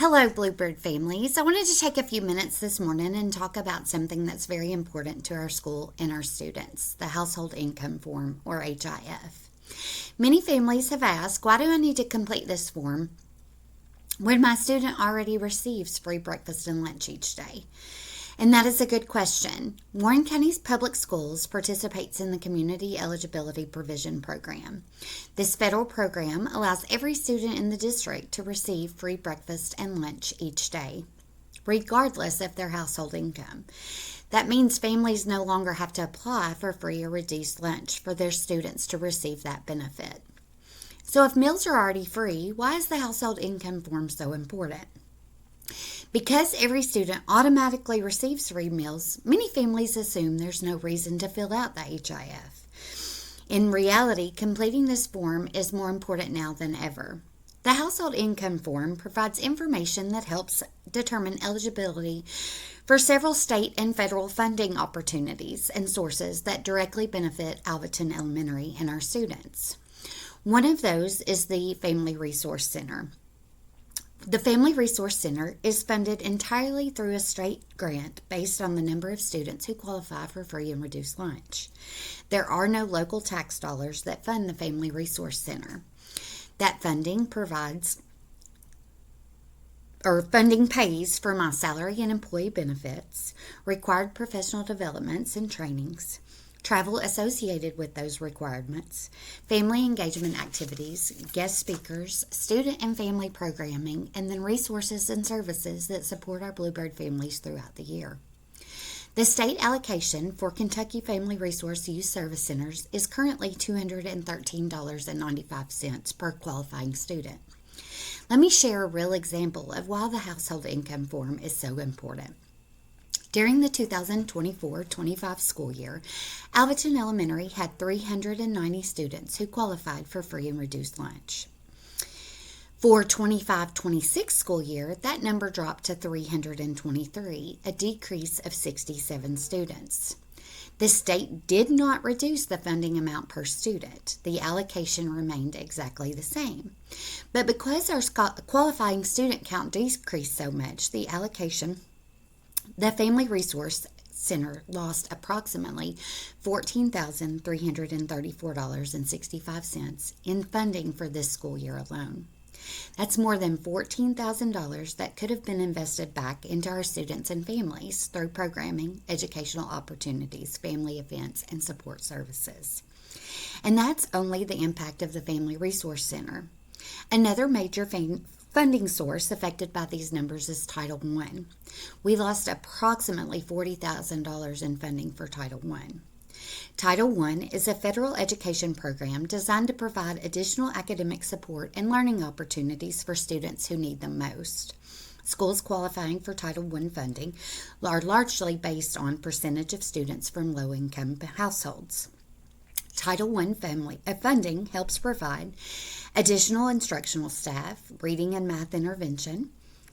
Hello, Bluebird families. I wanted to take a few minutes this morning and talk about something that's very important to our school and our students, the Household Income Form, or HIF. Many families have asked, why do I need to complete this form when my student already receives free breakfast and lunch each day? And that is a good question. Warren County's public schools participates in the Community Eligibility Provision Program. This federal program allows every student in the district to receive free breakfast and lunch each day, regardless of their household income. That means families no longer have to apply for free or reduced lunch for their students to receive that benefit. So if meals are already free, why is the household income form so important? Because every student automatically receives free meals, many families assume there's no reason to fill out the HIF. In reality, completing this form is more important now than ever. The Household Income Form provides information that helps determine eligibility for several state and federal funding opportunities and sources that directly benefit Alvaton Elementary and our students. One of those is the Family Resource Center. The Family Resource Center is funded entirely through a state grant based on the number of students who qualify for free and reduced lunch. There are no local tax dollars that fund the Family Resource Center. That funding pays for my salary and employee benefits, required professional developments and trainings, travel associated with those requirements, family engagement activities, guest speakers, student and family programming, and then resources and services that support our Bluebird families throughout the year. The state allocation for Kentucky Family Resource Youth Service Centers is currently $213.95 per qualifying student. Let me share a real example of why the household income form is so important. During the 2024-25 school year, Alvaton Elementary had 390 students who qualified for free and reduced lunch. For 25-26 school year, that number dropped to 323, a decrease of 67 students. The state did not reduce the funding amount per student. The allocation remained exactly the same. But because our qualifying student count decreased so much, the Family Resource Center lost approximately $14,334.65 in funding for this school year alone. That's more than $14,000 that could have been invested back into our students and families through programming, educational opportunities, family events, and support services. And that's only the impact of the Family Resource Center. Another major funding source affected by these numbers is Title I. We lost approximately $40,000 in funding for Title I. Title I is a federal education program designed to provide additional academic support and learning opportunities for students who need them most. Schools qualifying for Title I funding are largely based on percentage of students from low-income households. Title I funding helps provide additional instructional staff, reading and math intervention,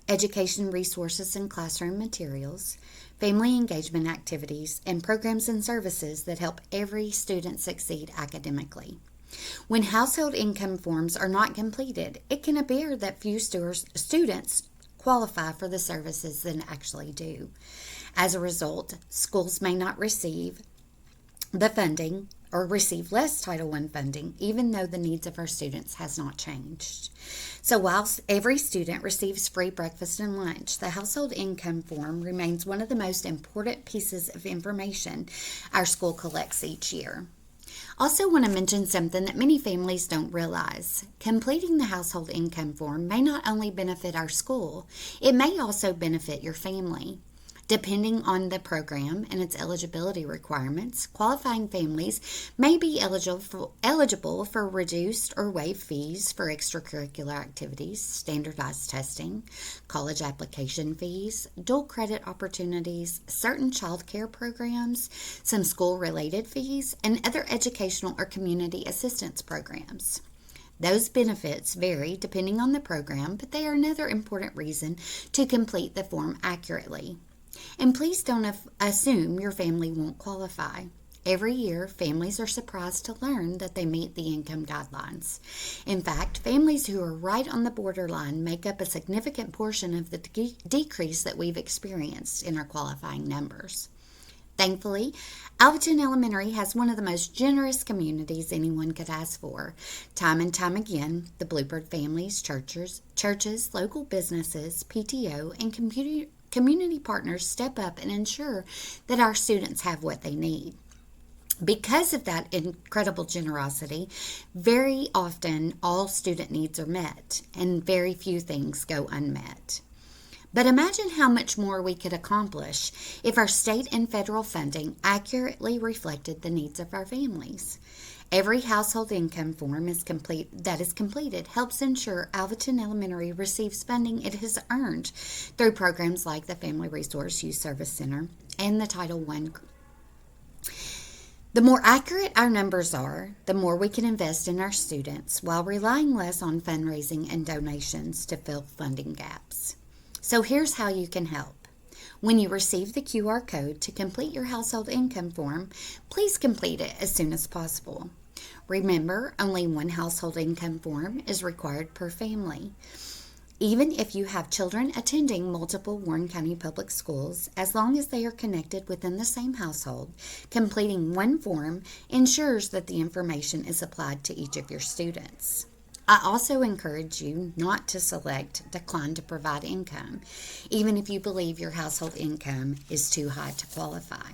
education resources and classroom materials, family engagement activities, and programs and services that help every student succeed academically. When household income forms are not completed, it can appear that few students qualify for the services than actually do. As a result, schools may not receive the funding or receive less Title I funding, even though the needs of our students has not changed. So whilst every student receives free breakfast and lunch, the household income form remains one of the most important pieces of information our school collects each year. Also want to mention something that many families don't realize. Completing the household income form may not only benefit our school, it may also benefit your family. Depending on the program and its eligibility requirements, qualifying families may be eligible for reduced or waived fees for extracurricular activities, standardized testing, college application fees, dual credit opportunities, certain child care programs, some school-related fees, and other educational or community assistance programs. Those benefits vary depending on the program, but they are another important reason to complete the form accurately. And please don't assume your family won't qualify. Every year, families are surprised to learn that they meet the income guidelines. In fact, families who are right on the borderline make up a significant portion of the decrease that we've experienced in our qualifying numbers. Thankfully, Alvaton Elementary has one of the most generous communities anyone could ask for. Time and time again, the Bluebird families, churches, local businesses, PTO, and community partners step up and ensure that our students have what they need. Because of that incredible generosity, very often all student needs are met and very few things go unmet. But imagine how much more we could accomplish if our state and federal funding accurately reflected the needs of our families. Every household income form that is completed helps ensure Alvaton Elementary receives funding it has earned through programs like the Family Resource Youth Service Center and the Title I. The more accurate our numbers are, the more we can invest in our students while relying less on fundraising and donations to fill funding gaps. So here's how you can help. When you receive the QR code to complete your household income form, please complete it as soon as possible. Remember, only one household income form is required per family. Even if you have children attending multiple Warren County Public Schools, as long as they are connected within the same household, completing one form ensures that the information is applied to each of your students. I also encourage you not to select Decline to Provide Income, even if you believe your household income is too high to qualify.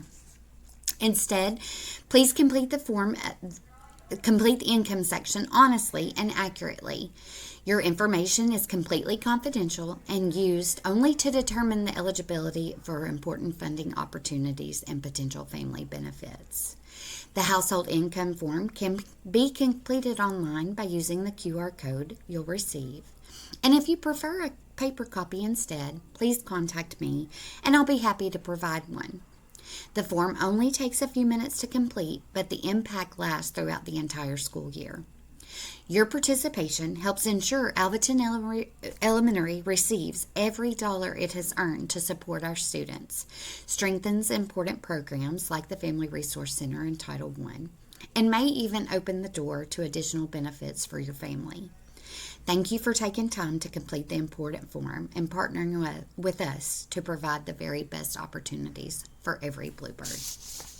Instead, please complete the income section honestly and accurately. Your information is completely confidential and used only to determine the eligibility for important funding opportunities and potential family benefits. The household income form can be completed online by using the QR code you'll receive. And if you prefer a paper copy instead, please contact me and I'll be happy to provide one. The form only takes a few minutes to complete, but the impact lasts throughout the entire school year. Your participation helps ensure Alvaton Elementary receives every dollar it has earned to support our students, strengthens important programs like the Family Resource Center and Title I, and may even open the door to additional benefits for your family. Thank you for taking time to complete the important form and partnering with us to provide the very best opportunities for every Bluebird.